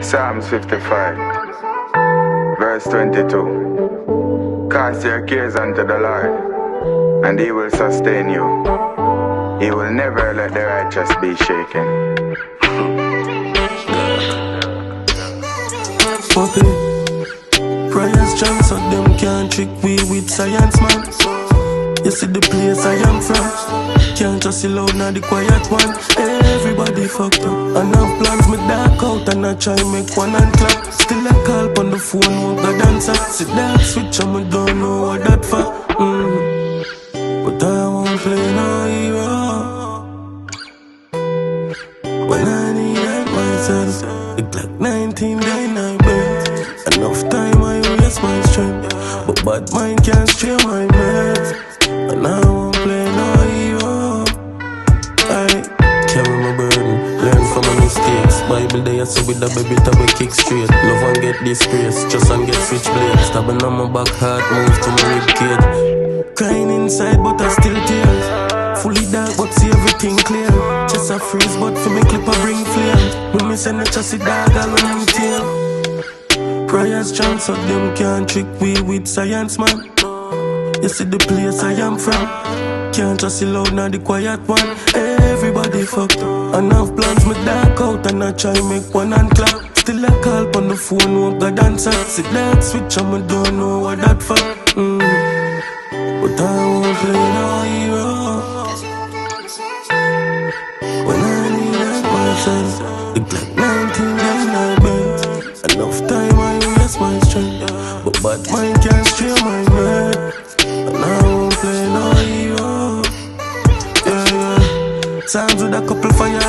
Psalms 55, verse 22. Cast your cares unto the Lord, and He will sustain you. He will never let the righteous be shaken. Poppi, prayers strong so them can't trick we with science, man. You see the place I am from, can't just see loud now the quiet one. Everybody fucked up, and have plans me dark out and I try make one and clap. Still I call on the phone, won't go dancer. See that switch and me don't know what that for. But I won't play no hero when I need help myself. It like 19 days I bet. Enough time I waste my strength, but bad mind can't stray my meds. And I won't play no hero. I carry my burden, learn from my mistakes. Bible day I say with a baby tab we kick straight. Love and get disgrace, just and get switchblade. Stabbing on my back heart, move to my ribcage. Crying inside but I still tears. Fully dark but see everything clear. Just a freeze but for me clip I bring flame. When me send a chassis dog I'll run tail. Prayers strong so them can't trick we with science, man. You see the place I am from, can't just see loud now the quiet one. Everybody fucked up, and have plans me dark out and I try make one and clap. Still I call on the phone, won't go dancer. See that switch and me don't know what that for. But I won't play no hero when I need help myself. It like 19 days I bet. Enough time I waste my strength, but bad mind can't stray my mind. And I won't play no hero. Yeah, yeah. Sounds with a couple fire.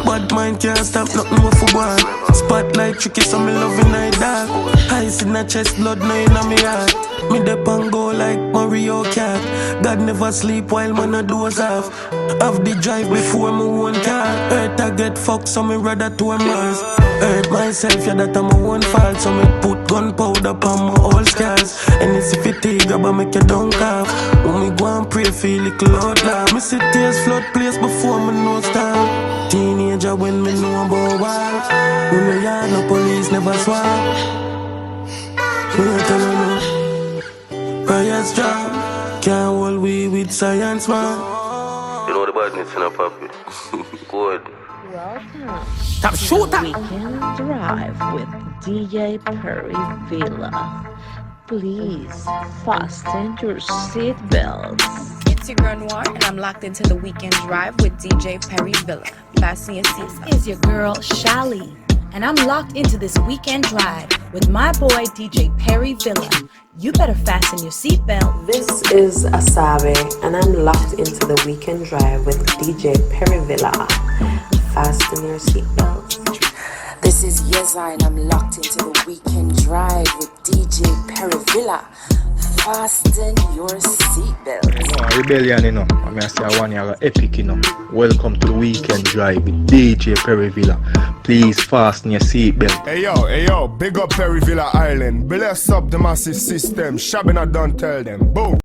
Bad mind can't stop nothing more for one. Spotlight tricky so me loving night dark. Ice in my chest, blood now in my heart. Me dep and go like Mario Kart. God never sleep while man a doze off. Have the drive before me own car. Earth I get fucked so me rather to a Mars. Hurt myself, yeah, that I'm my own fault. So me put gunpowder on my old scars. And it's if it take grab and make you don't cough. When me go and pray, feel little outlaw. Me see tears flood place before me know stop. Teenager when me know about war. When me yard no police never swap. Me not tell you no. Prayers strong, can't hold we with science, man. You know the badness in a Poppi. Good. Welcome Top shooter. Weekend Drive with DJ Perryvilla. Please fasten your seatbelts. It's your girl Noir, and I'm locked into the Weekend Drive with DJ Perryvilla. Fasten your seatbelts. This is your girl Shali, and I'm locked into this Weekend Drive with my boy DJ Perryvilla. You better fasten your seatbelt. This is Asabe, and I'm locked into the Weekend Drive with DJ Perryvilla. Fasten your seatbelts. This is Yeza, and I'm locked into the Weekend Drive with DJ Perryvilla. Fasten your seatbelts. Rebellion, you know. I mean, I say one year epic, you know. Welcome to the Weekend Drive with DJ Perryvilla. Please fasten your seatbelt. Hey yo, big up Perryvilla Island. Bless up the massive system. Shabina don't tell them. Boom.